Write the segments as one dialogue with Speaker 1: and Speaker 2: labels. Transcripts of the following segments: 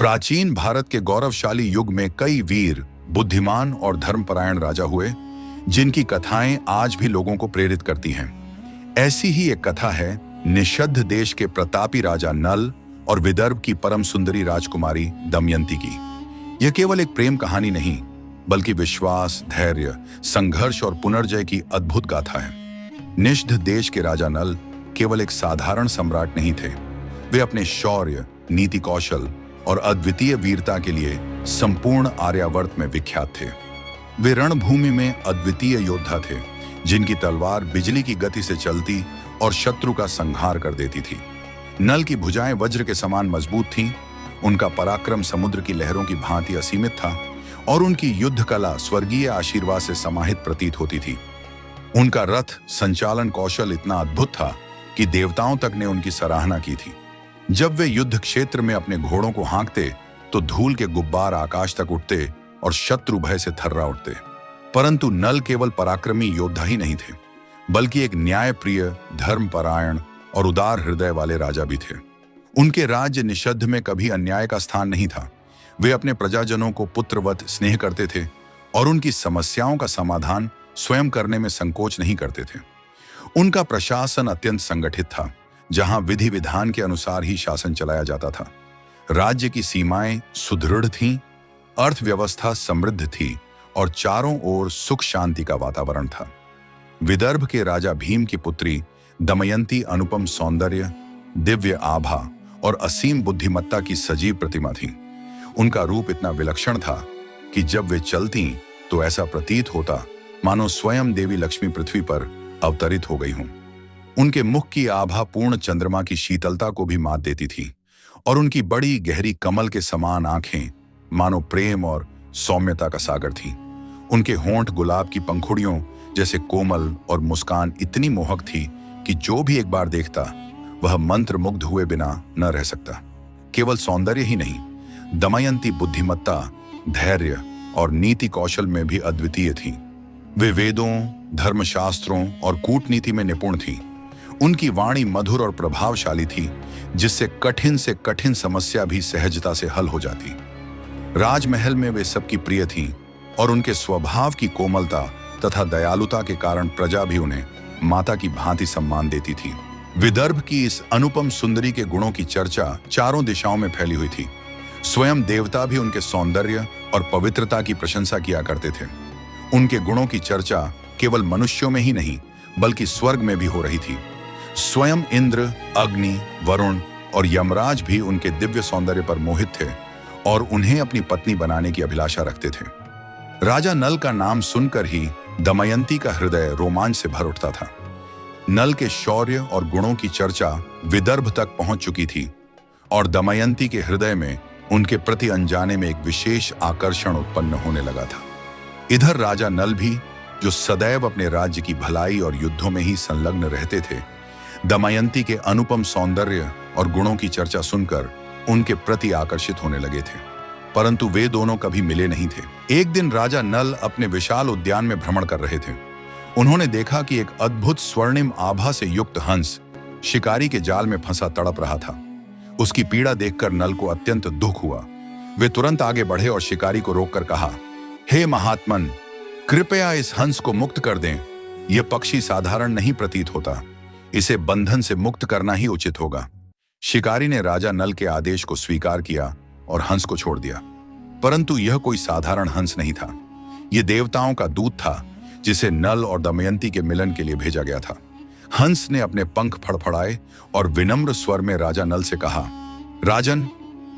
Speaker 1: प्राचीन भारत के गौरवशाली युग में कई वीर, बुद्धिमान और धर्मपरायण राजा हुए, जिनकी कथाएं आज भी लोगों को प्रेरित करती हैं। ऐसी ही एक कथा है निषद्ध देश के प्रतापी राजा नल और विदर्भ की परम सुंदरी राजकुमारी दमयंती की। यह केवल एक प्रेम कहानी नहीं, बल्कि विश्वास, धैर्य, संघर्ष और पुनर्जय की अद्भुत गाथा है। निषद्ध देश के राजा नल केवल एक साधारण सम्राट नहीं थे। वे अपने शौर्य, नीति कौशल और अद्वितीय वीरता के लिए संपूर्ण आर्यावर्त में विख्यात थे। वे रणभूमि में अद्वितीय योद्धा थे, जिनकी तलवार बिजली की गति से चलती और शत्रु का संहार कर देती थी। नल की भुजाएं वज्र के समान मजबूत थीं, उनका पराक्रम समुद्र की लहरों की भांति असीमित था और उनकी युद्ध कला स्वर्गीय आशीर्वाद से समाहित प्रतीत होती थी। उनका रथ संचालन कौशल इतना अद्भुत था कि देवताओं तक ने उनकी सराहना की थी। जब वे युद्ध क्षेत्र में अपने घोड़ों को हाँकते तो धूल के गुब्बार आकाश तक उठते और शत्रु भय से थर्रा उठते। परंतु नल केवल पराक्रमी योद्धा ही नहीं थे, बल्कि एक न्यायप्रिय, धर्मपरायण और उदार हृदय वाले राजा भी थे। उनके राज्य निषद्ध में कभी अन्याय का स्थान नहीं था। वे अपने प्रजाजनों को पुत्रवत स्नेह करते थे और उनकी समस्याओं का समाधान स्वयं करने में संकोच नहीं करते थे। उनका प्रशासन अत्यंत संगठित था, जहां विधि विधान के अनुसार ही शासन चलाया जाता था। राज्य की सीमाएं सुदृढ़ थीं, अर्थव्यवस्था समृद्ध थी और चारों ओर सुख शांति का वातावरण था। विदर्भ के राजा भीम की पुत्री दमयंती अनुपम सौंदर्य, दिव्य आभा और असीम बुद्धिमत्ता की सजीव प्रतिमा थी। उनका रूप इतना विलक्षण था कि जब वे चलती तो ऐसा प्रतीत होता मानो स्वयं देवी लक्ष्मी पृथ्वी पर अवतरित हो गई हों। उनके मुख की आभा पूर्ण चंद्रमा की शीतलता को भी मात देती थी और उनकी बड़ी गहरी कमल के समान आंखें मानो प्रेम और सौम्यता का सागर थीं। उनके होंठ गुलाब की पंखुड़ियों जैसे कोमल और मुस्कान इतनी मोहक थी कि जो भी एक बार देखता वह मंत्र मुग्ध हुए बिना न रह सकता। केवल सौंदर्य ही नहीं, दमयंती बुद्धिमत्ता, धैर्य और नीति कौशल में भी अद्वितीय थी। वे वेदों, धर्मशास्त्रों और कूटनीति में निपुण थी। उनकी वाणी मधुर और प्रभावशाली थी, जिससे कठिन से कठिन समस्या भी सहजता से हल हो जाती। राजमहल में वे सबकी प्रिय थीं और उनके स्वभाव की कोमलता तथा दयालुता के कारण प्रजा भी उन्हें माता की भांति सम्मान देती थी। विदर्भ की इस अनुपम सुंदरी के गुणों की चर्चा चारों दिशाओं में फैली हुई थी। स्वयं देवता भी उनके सौंदर्य और पवित्रता की प्रशंसा किया करते थे। उनके गुणों की चर्चा केवल मनुष्यों में ही नहीं, बल्कि स्वर्ग में भी हो रही थी। स्वयं इंद्र, अग्नि, वरुण और यमराज भी उनके दिव्य सौंदर्य पर मोहित थे और उन्हें अपनी पत्नी बनाने की अभिलाषा रखते थे। राजा नल का नाम सुनकर ही दमयंती का हृदय रोमांच से भर उठता था। नल के शौर्य और गुणों की चर्चा विदर्भ तक पहुंच चुकी थी और दमयंती के हृदय में उनके प्रति अनजाने में एक विशेष आकर्षण उत्पन्न होने लगा था। इधर राजा नल भी, जो सदैव अपने राज्य की भलाई और युद्धों में ही संलग्न रहते थे, दमयंती के अनुपम सौंदर्य और गुणों की चर्चा सुनकर उनके प्रति आकर्षित होने लगे थे। परंतु वे दोनों कभी मिले नहीं थे। एक दिन राजा नल अपने विशाल उद्यान में भ्रमण कर रहे थे। उन्होंने देखा कि एक अद्भुत स्वर्णिम आभा से युक्त हंस शिकारी के जाल में फंसा तड़प रहा था। उसकी पीड़ा देखकर नल को अत्यंत दुख हुआ। वे तुरंत आगे बढ़े और शिकारी को रोककर कहा, हे महात्मन, कृपया इस हंस को मुक्त कर दें। यह पक्षी साधारण नहीं प्रतीत होता। इसे बंधन से मुक्त करना ही उचित होगा। शिकारी ने राजा नल के आदेश को स्वीकार किया और हंस को छोड़ दिया। परंतु यह कोई साधारण हंस नहीं था। यह देवताओं का दूत था, जिसे नल और दमयंती के मिलन के लिए भेजा गया था। हंस ने अपने पंख फड़फड़ाए और विनम्र स्वर में राजा नल से कहा, राजन,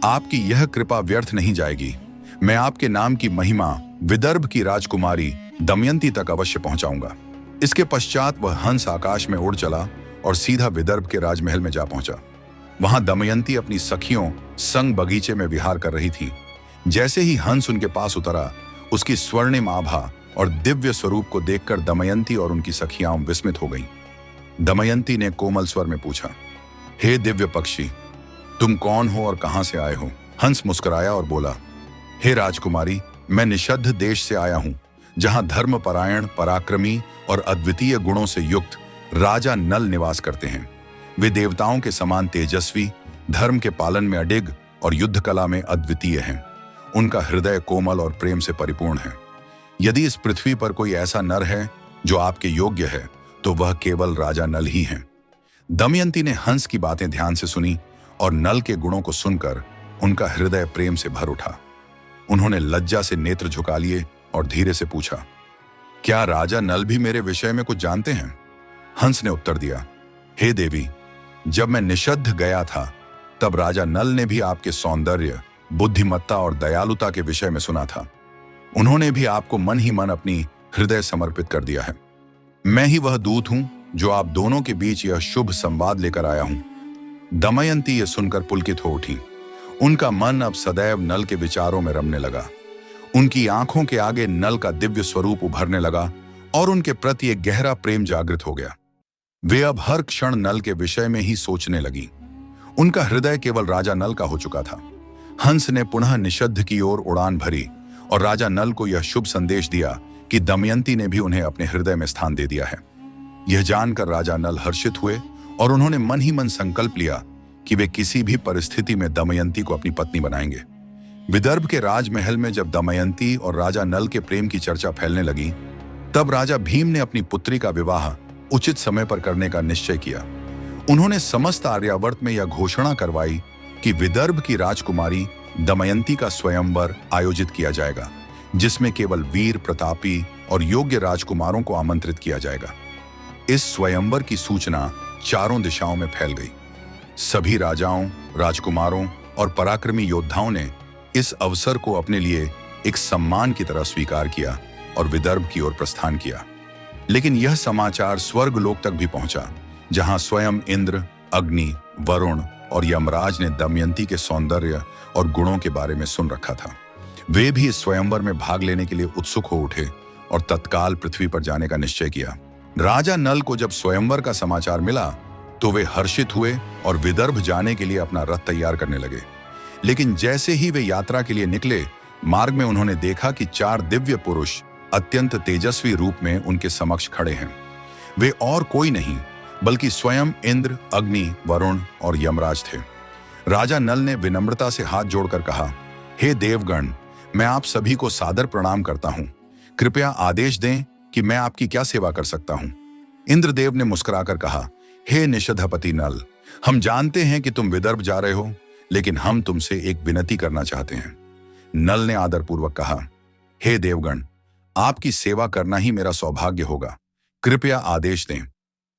Speaker 1: आपकी यह कृपा व्यर्थ नहीं जाएगी। मैं आपके नाम की महिमा विदर्भ की राजकुमारी दमयंती तक अवश्य पहुंचाऊंगा। इसके पश्चात वह हंस आकाश में उड़ चला और सीधा विदर्भ के राजमहल में जा पहुंचा। वहां दमयंती अपनी सखियों संग बगीचे में विहार कर रही थी। जैसे ही हंस उनके पास उतरा, उसकी स्वर्णिम आभा और दिव्य स्वरूप को देखकर दमयंती और उनकी सखियां विस्मित हो गईं। दमयंती ने कोमल स्वर में पूछा, हे दिव्य पक्षी, तुम कौन हो और कहां से आए हो? हंस मुस्कुराया और बोला, हे राजकुमारी, मैं निषद्ध देश से आया हूं, जहां धर्मपरायण, पराक्रमी और अद्वितीय गुणों से युक्त राजा नल निवास करते हैं। वे देवताओं के समान तेजस्वी, धर्म के पालन में अडिग और युद्ध कला में अद्वितीय हैं। उनका हृदय कोमल और प्रेम से परिपूर्ण है। यदि इस पृथ्वी पर कोई ऐसा नर है जो आपके योग्य है, तो वह केवल राजा नल ही हैं। दमयंती ने हंस की बातें ध्यान से सुनी और नल के गुणों को सुनकर उनका हृदय प्रेम से भर उठा। उन्होंने लज्जा से नेत्र झुका लिए और धीरे से पूछा, क्या राजा नल भी मेरे विषय में कुछ जानते हैं? हंस ने उत्तर दिया, हे देवी, जब मैं निषद्ध गया था तब राजा नल ने भी आपके सौंदर्य, बुद्धिमत्ता और दयालुता के विषय में सुना था। उन्होंने भी आपको मन ही मन अपनी हृदय समर्पित कर दिया है। मैं ही वह दूत हूं जो आप दोनों के बीच यह शुभ संवाद लेकर आया हूं। दमयंती ये सुनकर पुलकित हो उठी। उनका मन अब सदैव नल के विचारों में रमने लगा। उनकी आंखों के आगे नल का दिव्य स्वरूप उभरने लगा और उनके प्रति एक गहरा प्रेम जागृत हो गया। वे अब हर क्षण नल के विषय में ही सोचने लगी। उनका हृदय केवल राजा नल का हो चुका था। हंस ने पुनः निषद्ध की ओर उड़ान भरी और राजा नल को यह शुभ संदेश दिया कि दमयंती ने भी उन्हें अपने हृदय में स्थान दे दिया है। यह जानकर राजा नल हर्षित हुए और उन्होंने मन ही मन संकल्प लिया कि वे किसी भी परिस्थिति में दमयंती को अपनी पत्नी बनाएंगे। विदर्भ के राजमहल में जब दमयंती और राजा नल के प्रेम की चर्चा फैलने लगी, तब राजा भीम ने अपनी पुत्री का विवाह उचित समय पर करने का निश्चय किया। उन्होंने समस्त आर्यावर्त में यह घोषणा करवाई कि विदर्भ की राजकुमारी दमयंती का स्वयंवर आयोजित किया जाएगा, जिसमें केवल वीर, प्रतापी और योग्य राजकुमारों को आमंत्रित किया जाएगा। इस स्वयंवर की सूचना चारों दिशाओं में फैल गई। सभी राजाओं, राजकुमारों और पराक्रमी योद्धाओं ने इस अवसर को अपने लिए एक सम्मान की तरह स्वीकार किया और विदर्भ की ओर प्रस्थान किया। लेकिन यह समाचार स्वर्गलोक तक भी पहुंचा, जहां स्वयं इंद्र, अग्नि, वरुण और यमराज ने दमयंती के सौंदर्य और गुणों के बारे में सुन रखा था। वे भी इस स्वयंवर में भाग लेने के लिए उत्सुक हो उठे और तत्काल पृथ्वी पर जाने का निश्चय किया। राजा नल को जब स्वयंवर का समाचार मिला तो वे हर्षित हुए और विदर्भ जाने के लिए अपना रथ तैयार करने लगे। लेकिन जैसे ही वे यात्रा के लिए निकले, मार्ग में उन्होंने देखा कि 4 दिव्य पुरुष अत्यंत तेजस्वी रूप में उनके समक्ष खड़े हैं। वे और कोई नहीं बल्कि स्वयं इंद्र, अग्नि, वरुण और यमराज थे। राजा नल ने विनम्रता से हाथ जोड़कर कहा, हे देवगण, मैं आप सभी को सादर प्रणाम करता हूं। कृपया आदेश दें कि मैं आपकी क्या सेवा कर सकता हूं। इंद्रदेव ने मुस्कुराकर कहा, हे निषधपति नल, हम जानते हैं कि तुम विदर्भ जा रहे हो, लेकिन हम तुमसे एक विनती करना चाहते हैं। नल ने आदरपूर्वक कहा, हे देवगण, आपकी सेवा करना ही मेरा सौभाग्य होगा। कृपया आदेश दें।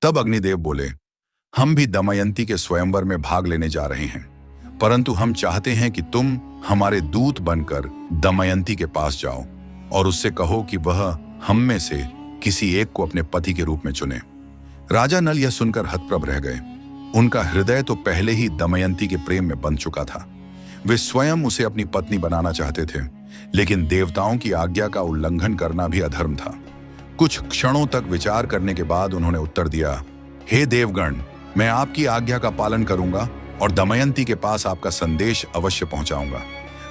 Speaker 1: तब अग्निदेव बोले, हम भी दमयंती के स्वयंवर में भाग लेने जा रहे हैं, परंतु हम चाहते हैं कि तुम हमारे दूत बनकर दमयंती के पास जाओ और उससे कहो कि वह हम में से किसी एक को अपने पति के रूप में चुने। राजा नल यह सुनकर हतप्रभ रह गए। उनका हृदय तो पहले ही दमयंती के प्रेम में बंध चुका था। वे स्वयं उसे अपनी पत्नी बनाना चाहते थे, लेकिन देवताओं की आज्ञा का उल्लंघन करना भी अधर्म था। कुछ क्षणों तक विचार करने के बाद उन्होंने उत्तर दिया, हे देवगण, मैं आपकी आज्ञा का पालन करूंगा और दमयंती के पास आपका संदेश अवश्य पहुंचाऊंगा।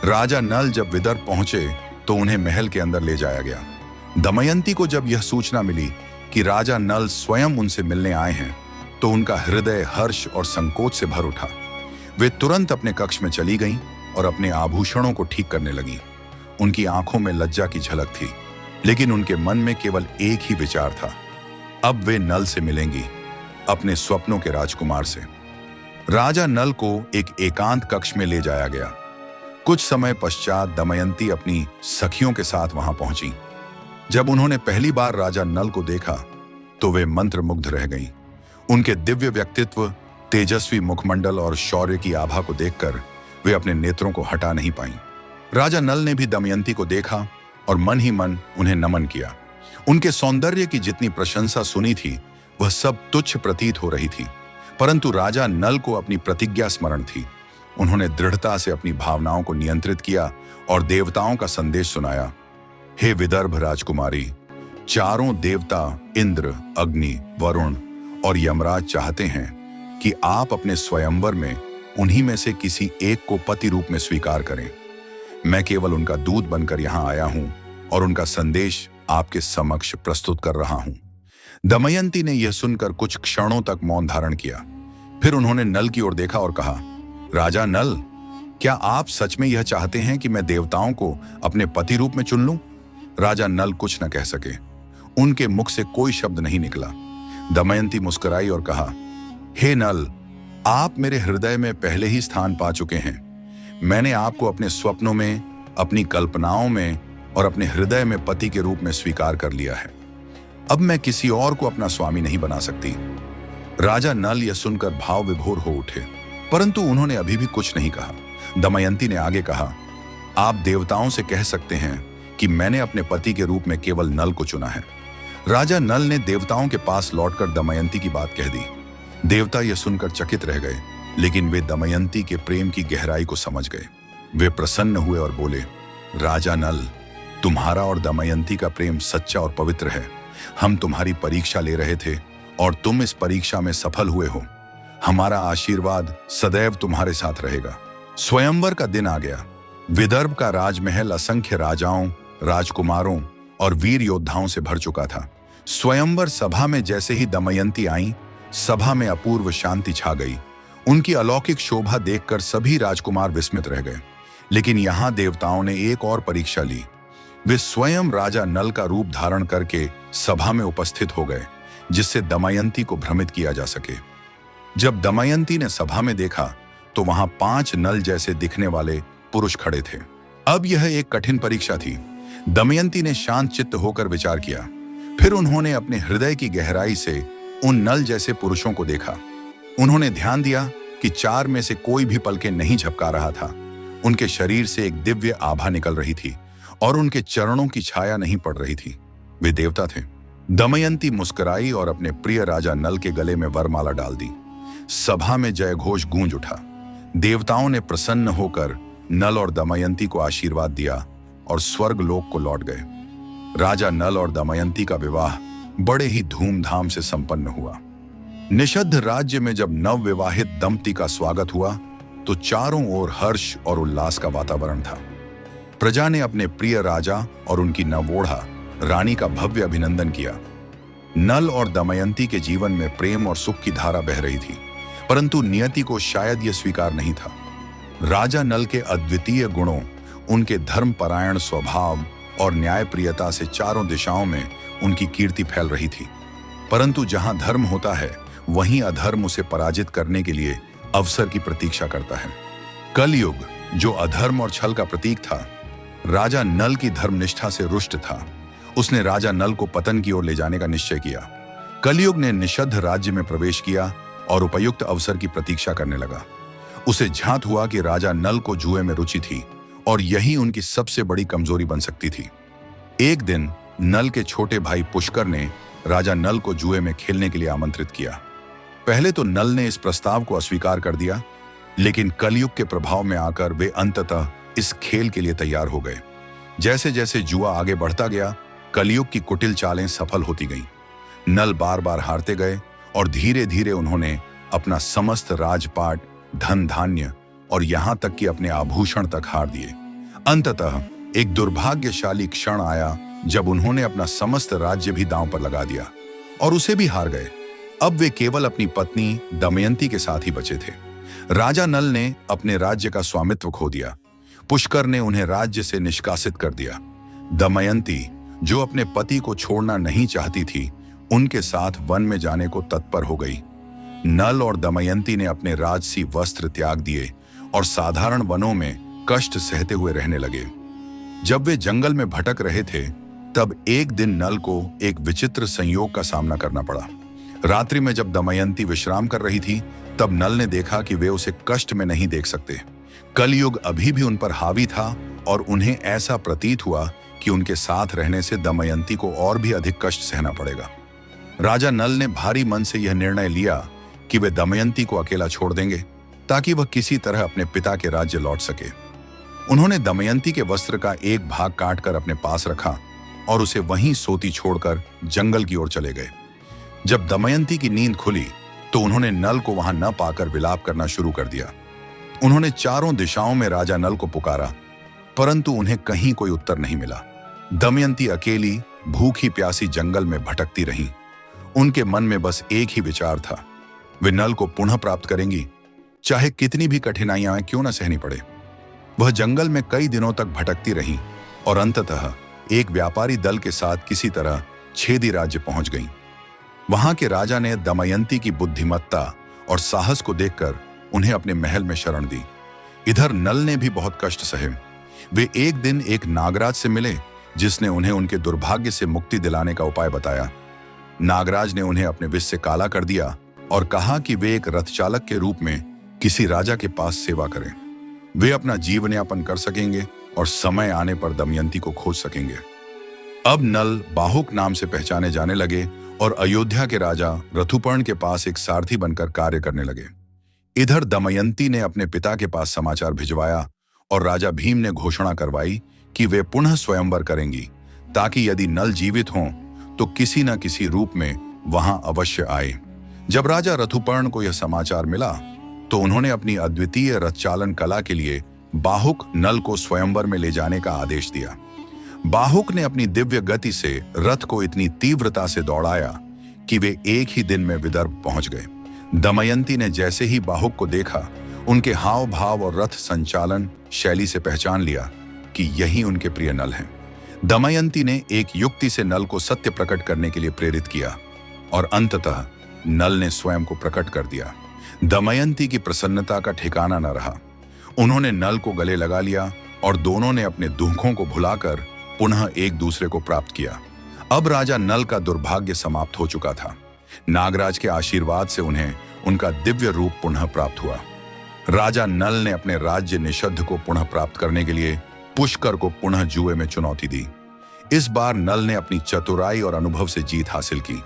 Speaker 1: राजा नल जब विदर्भ पहुंचे तो उन्हें महल के अंदर ले जाया गया। दमयंती को जब यह सूचना मिली कि राजा नल स्वयं उनसे मिलने आए हैं, तो उनका हृदय हर्ष और संकोच से भर उठा। वे तुरंत अपने कक्ष में चली गईं और अपने आभूषणों को ठीक करने लगीं। उनकी आंखों में लज्जा की झलक थी, लेकिन उनके मन में केवल एक ही विचार था, अब वे नल से मिलेंगी, अपने स्वप्नों के राजकुमार से। राजा नल को एक एकांत कक्ष में ले जाया गया। कुछ समय पश्चात दमयंती अपनी सखियों के साथ वहां पहुंची। जब उन्होंने पहली बार राजा नल को देखा तो वे मंत्रमुग्ध रह गईं। उनके दिव्य व्यक्तित्व, तेजस्वी मुखमंडल और शौर्य की आभा को देखकर वे अपने नेत्रों को हटा नहीं पाईं। राजा नल ने भी दमयंती को देखा और मन ही मन उन्हें नमन किया। उनके सौंदर्य की जितनी प्रशंसा सुनी थी, वह सब तुच्छ प्रतीत हो रही थी, परंतु राजा नल को अपनी प्रतिज्ञा स्मरण थी। उन्होंने दृढ़ता से अपनी भावनाओं को नियंत्रित किया और देवताओं का संदेश सुनाया, हे विदर्भ राजकुमारी, चारों देवता इंद्र, अग्नि, वरुण और यमराज चाहते हैं कि आप अपने स्वयंवर में उन्हीं में से किसी एक को पति रूप में स्वीकार करें। मैं केवल उनका दूत बनकर यहां आया हूं और उनका संदेश आपके समक्ष प्रस्तुत कर रहा हूं। दमयंती ने यह सुनकर कुछ क्षणों तक मौन धारण किया। फिर उन्होंने नल की ओर देखा और कहा, राजा नल, क्या आप सच में यह चाहते हैं कि मैं देवताओं को अपने पति रूप में चुन लूं? राजा नल कुछ न कह सके। उनके मुख से कोई शब्द नहीं निकला। दमयंती मुस्कुराई और कहा, हे नल, आप मेरे हृदय में पहले ही स्थान पा चुके हैं। मैंने आपको अपने स्वप्नों में, अपनी कल्पनाओं में और अपने हृदय में पति के रूप में स्वीकार कर लिया है। अब मैं किसी और को अपना स्वामी नहीं बना सकती। राजा नल यह सुनकर भाव विभोर हो उठे, परंतु उन्होंने अभी भी कुछ नहीं कहा। दमयंती ने आगे कहा, आप देवताओं से कह सकते हैं कि मैंने अपने पति के रूप में केवल नल को चुना है। राजा नल ने देवताओं के पास लौटकर दमयंती की बात कह दी। देवता यह सुनकर चकित रह गए, लेकिन वे दमयंती के प्रेम की गहराई को समझ गए। वे प्रसन्न हुए और बोले, राजा नल, तुम्हारा और दमयंती का प्रेम सच्चा और पवित्र है। हम तुम्हारी परीक्षा ले रहे थे और तुम इस परीक्षा में सफल हुए हो। हमारा आशीर्वाद सदैव तुम्हारे साथ रहेगा। स्वयंवर का दिन आ गया। विदर्भ का राजमहल असंख्य राजाओं, राजकुमारों और वीर योद्धाओं से भर चुका था। स्वयंवर सभा में जैसे ही दमयंती आई, सभा में अपूर्व शांति छा गई। उनकी अलौकिक शोभा देखकर सभी राजकुमार विस्मित रह गए। लेकिन यहां देवताओं ने एक और परीक्षा ली। वे स्वयं राजा नल का रूप धारण करके सभा में उपस्थित हो गए, जिससे दमयंती को भ्रमित किया जा सके। जब दमयंती ने सभा में देखा तो वहां 5 नल जैसे दिखने वाले पुरुष खड़े थे। अब यह एक कठिन परीक्षा थी। दमयंती ने शांत चित्त होकर विचार किया। फिर उन्होंने अपने हृदय की गहराई से उन नल जैसे पुरुषों को देखा। उन्होंने ध्यान दिया कि 4 में से कोई भी पलकें नहीं झपका रहा था। उनके शरीर से एक दिव्य आभा निकल रही थी और उनके चरणों की छाया नहीं पड़ रही थी। वे देवता थे। दमयंती मुस्कुराई और अपने प्रिय राजा नल के गले में वरमाला डाल दी। सभा में जयघोष गूंज उठा। देवताओं ने प्रसन्न होकर नल और दमयंती को आशीर्वाद दिया और स्वर्ग लोक को लौट गए। राजा नल और दमयंती का विवाह बड़े ही धूमधाम से संपन्न हुआ। निषद्ध राज्य में जब नवविवाहित दंपति का स्वागत हुआ तो चारों ओर हर्ष और उल्लास का वातावरण था। प्रजा ने अपने प्रिय राजा और उनकी नवोढ़ा रानी का भव्य अभिनंदन किया। नल और दमयंती के जीवन में प्रेम और सुख की धारा बह रही थी, परंतु नियति को शायद यह स्वीकार नहीं था। राजा नल के अद्वितीय गुणों, उनके धर्मपरायण स्वभाव और न्यायप्रियता से चारों दिशाओं में उनकी कीर्ति फैल रही थी। परंतु जहां धर्म होता है, वहीं अधर्म उसे पराजित करने के लिए अवसर की प्रतीक्षा करता है। कलयुग, जो अधर्म और छल का प्रतीक था, राजा नल की धर्मनिष्ठा से रुष्ट था। उसने राजा नल को पतन की ओर ले जाने का निश्चय किया। कलयुग ने निषद्ध राज्य में प्रवेश किया और उपयुक्त अवसर की प्रतीक्षा करने लगा। उसे झांत हुआ कि राजा नल को जुए में रुचि थी और यही उनकी सबसे बड़ी कमजोरी बन सकती थी। एक दिन नल के छोटे भाई पुष्कर ने राजा नल को जुए में खेलने के लिए आमंत्रित किया। पहले तो नल ने इस प्रस्ताव को अस्वीकार कर दिया, लेकिन कलयुग के प्रभाव में आकर वे अंततः इस खेल के लिए तैयार हो गए। जैसे जैसे जुआ आगे बढ़ता गया, कलयुग की कुटिल चालें सफल होती गईं। नल बार बार हारते गए और धीरे धीरे उन्होंने अपना समस्त राजपाट, धन धान्य और यहां तक कि अपने आभूषण तक हार दिए। अंततः एक दुर्भाग्यशाली क्षण आया जब उन्होंने अपना समस्त राज्य भी दांव पर लगा दिया और उसे भी हार गए। अब वे केवल अपनी पत्नी दमयंती के साथ ही बचे थे। राजा नल ने अपने राज्य का स्वामित्व खो दिया। पुष्कर ने उन्हें राज्य से निष्कासित कर दिया। दमयंती, जो अपने पति को छोड़ना नहीं चाहती थी, उनके साथ वन में जाने को तत्पर हो गई। नल और दमयंती ने अपने राजसी वस्त्र त्याग दिए और साधारण वनों में कष्ट सहते हुए रहने लगे। जब वे जंगल में भटक रहे थे, तब एक दिन नल को एक विचित्र संयोग का सामना करना पड़ा। रात्रि में जब दमयंती विश्राम कर रही थी, तब नल ने देखा कि वे उसे कष्ट में नहीं देख सकते। कलयुग अभी भी उन पर हावी था और उन्हें ऐसा प्रतीत हुआ कि उनके साथ रहने से दमयंती को और भी अधिक कष्ट सहना पड़ेगा। राजा नल ने भारी मन से यह निर्णय लिया कि वे दमयंती को अकेला छोड़ देंगे ताकि वह किसी तरह अपने पिता के राज्य लौट सके। उन्होंने दमयंती के वस्त्र का एक भाग काटकर अपने पास रखा और उसे वहीं सोती छोड़कर जंगल की ओर चले गए। जब दमयंती की नींद खुली तो उन्होंने नल को वहां न पाकर विलाप करना शुरू कर दिया। उन्होंने चारों दिशाओं में राजा नल को पुकारा, परंतु उन्हें कहीं कोई उत्तर नहीं मिला। दमयंती अकेली भूखी प्यासी जंगल में भटकती रहीं। उनके मन में बस एक ही विचार था, वे नल को पुनः प्राप्त करेंगी, चाहे कितनी भी कठिनाइयां क्यों न सहनी पड़े। वह जंगल में कई दिनों तक भटकती रही और अंततः एक व्यापारी दल के साथ किसी तरह छेदी राज्य पहुंच गईं। वहां के राजा ने दमयंती की बुद्धिमत्ता और साहस को देखकर उन्हें अपने महल में शरण दी। इधर नल ने भी बहुत कष्ट सहे। वे एक दिन एक नागराज से मिले जिसने उन्हें उनके दुर्भाग्य से मुक्ति दिलाने का उपाय बताया। नागराज ने उन्हें अपने विष से काला कर दिया और कहा कि वे एक रथ चालक के रूप में किसी राजा के पास सेवा करें। वे अपना जीवन यापन कर सकेंगे और समय आने पर दमयंती को खोज सकेंगे। अब नल बाहुक नाम से पहचाने जाने लगे और अयोध्या के राजा रथुपर्ण के पास एक सारथी बनकर कार्य करने लगे। इधर दमयंती ने अपने पिता के पास समाचार भिजवाया और राजा भीम ने घोषणा करवाई कि वे पुनः स्वयंवर करेंगी, ताकि यदि नल जीवित हों तो किसी न किसी रूप में वहां अवश्य आए। जब राजा रथुपर्ण को यह समाचार मिला तो उन्होंने अपनी अद्वितीय रथ चालन कला के लिए बाहुक नल को स्वयंवर में ले जाने का आदेश दिया। बाहुक ने अपनी दिव्य गति से रथ को इतनी तीव्रता से दौड़ाया कि वे एक ही दिन में विदर्भ पहुंच गए। दमयंती ने जैसे ही बाहुक को देखा, उनके हाव भाव और रथ संचालन शैली से पहचान लिया कि यही उनके प्रिय नल हैं। दमयंती ने एक युक्ति से नल को सत्य प्रकट करने के लिए प्रेरित किया और अंततः नल ने स्वयं को प्रकट कर दिया। दमयंती की प्रसन्नता का ठिकाना न रहा। उन्होंने नल को गले लगा लिया और दोनों ने अपने दुखों को भुलाकर पुनः एक दूसरे को प्राप्त किया। अब राजा नल का दुर्भाग्य समाप्त हो चुका था। नागराज के आशीर्वाद से उन्हें उनका दिव्य रूप पुनः प्राप्त हुआ। राजा नल ने अपने राज्य निषद्ध को पुनः प्राप्त करने के लिए पुष्कर को पुनः जुए में चुनौती दी। इस बार नल ने अपनी चतुराई और अनुभव से जीत हासिल की।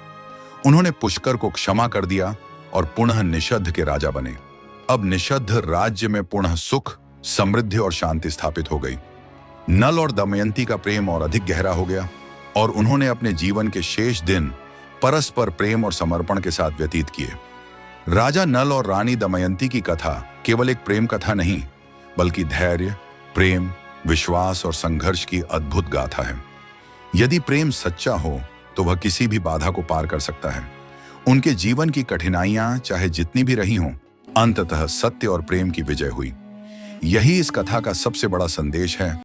Speaker 1: उन्होंने पुष्कर को क्षमा कर दिया और पुनः निषद्ध के राजा बने। अब निषद्ध राज्य में पुनः सुख, समृद्धि और शांति स्थापित हो गई। नल और दमयंती का प्रेम और अधिक गहरा हो गया और उन्होंने अपने जीवन के शेष दिन परस्पर प्रेम और समर्पण के साथ व्यतीत किए। राजा नल और रानी दमयंती की कथा केवल एक प्रेम कथा नहीं, बल्कि धैर्य, प्रेम, विश्वास और संघर्ष की अद्भुत गाथा है। यदि प्रेम सच्चा हो तो वह किसी भी बाधा को पार कर सकता है। उनके जीवन की कठिनाइयां चाहे जितनी भी रही हों, अंततः सत्य और प्रेम की विजय हुई। यही इस कथा का सबसे बड़ा संदेश है।